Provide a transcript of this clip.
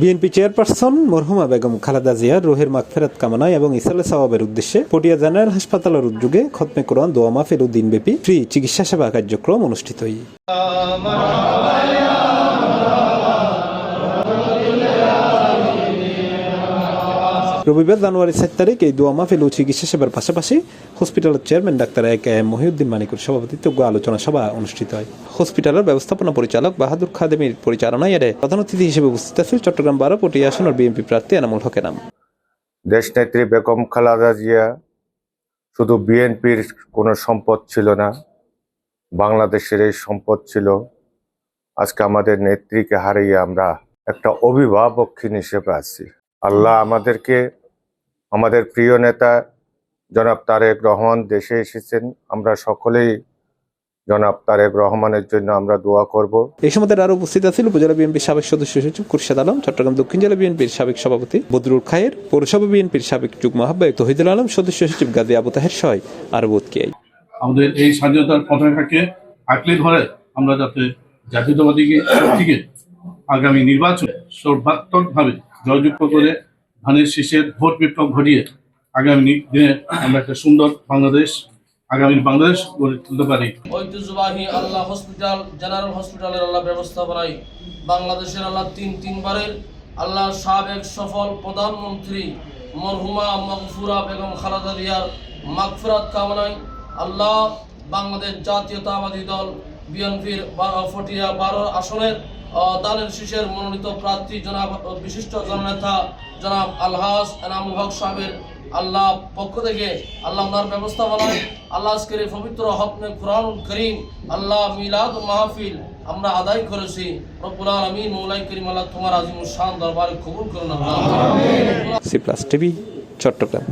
BNP chairperson মরহুমা Begum Khaleda জিয়ার রুহের মাগফিরাত কামনায় এবং ইসালে সওয়াবের উদ্দেশ্যে পটিয়া জেনারেল হাসপাতালের উদ্যোগে খতমে কোরআন দোয়া মাহফিল ও দিনব্যাপী ফ্রি চিকিৎসা সেবা কার্যক্রম অনুষ্ঠিত হয়। রবিবার জানুয়ারি 7 তারিখ এই দোয়া মাহফিল ও চিকিৎসা সেবার পাশাপাশি হসপিটালের চেয়ারম্যান ডাক্তার A.K.M মহিউদ্দিন মানিকুর সভাপতিত্বে আলোচনা সভা অনুষ্ঠিত হয়। হসপিটালের ব্যবস্থাপনা পরিচালক বাহাদুর খাদেমের পরিচালনায় এর প্রধান অতিথি হিসেবে উপস্থিত ছিলেন চট্টগ্রাম 12 পটিয়া আসনের বিএনপি প্রার্থী এনামুল হক এনাম। দেশনেত্রী বেগম খালেদা জিয়া শুধু বিএনপির কোনো সম্পদ ছিল না, বাংলাদেশের এই সম্পদ ছিল। আজকে আমাদের নেত্রীকে হারিয়ে আমরা একটা অভিভাবকহীন হিসেবে আছি। আল্লাহ আমাদেরকে, আমাদের প্রিয় নেতা জনাব তারেক রহমান দেশে এসেছেন, আমরা সকলেই জনাব তারেক রহমানের জন্য আমরা দোয়া করব। এই সময় আরো উপস্থিত আছেন উপজেলা বিএনপির সাবেক সদস্য সচিব খুরশেদ আলম, চট্টগ্রাম দক্ষিণ জেলা বিএনপির সাবেক সভাপতি বদরুল খায়ের, পৌরসভা বিএনপির সাবেক যুগ্ম আহ্বায়ক তহিদুল আলম, সদস্য সচিব গাজী আবু তাহের সহ আরো বোধকিয়াই। আমাদের এই স্বাধীনতার পতাকাকে আঁকড়ে ধরে আমরা যাতে জাতীয়তাবাদী শক্তিকে আগামী নির্বাচনে সর্বাত্মকভাবে জয়যুক্ত করে ধানের শীষের ভোট বিপ্লব ঘটিয়ে আগামী দিনে আমরা একটা সুন্দর বাংলাদেশ, আগামী বাংলাদেশ গড়ে তুলতে পারি। ঐতিহ্যবাহী আল্লাহ হসপিটাল, জেনারেল হসপিটালের আল্লাহ ব্যবস্থাপনায় বাংলাদেশের আল্লাহ তিনবারের আল্লাহ সাবেক সফল প্রধানমন্ত্রী মরহুমা মাগফুরা বেগম খালেদা জিয়ার মাগফিরাত কামনায় আল্লাহ বাংলাদেশ জাতীয়তাবাদী দল বিএনপির পটিয়া 12 আসনের দানের শীষের মনোনীত প্রার্থী জনাব বিশিষ্ট জননেতা জনাব আলহাজ এনামুল হক সাহেবের আল্লাহ পক্ষ থেকে আল্লাহ ওনার ব্যবস্থাপনায় আল্লাহ আজকের এই পবিত্র হকমে কুরআনুল কারীম আল্লাহ মিলাদ মাহফিল আমরা আদায় করেছি। রব্বুল আলামিন মওলাই করিম আল্লাহ তোমার আজিমুশ শান দরবারে কবুল করুন। আল্লাহ। C plus TV, Chittagong.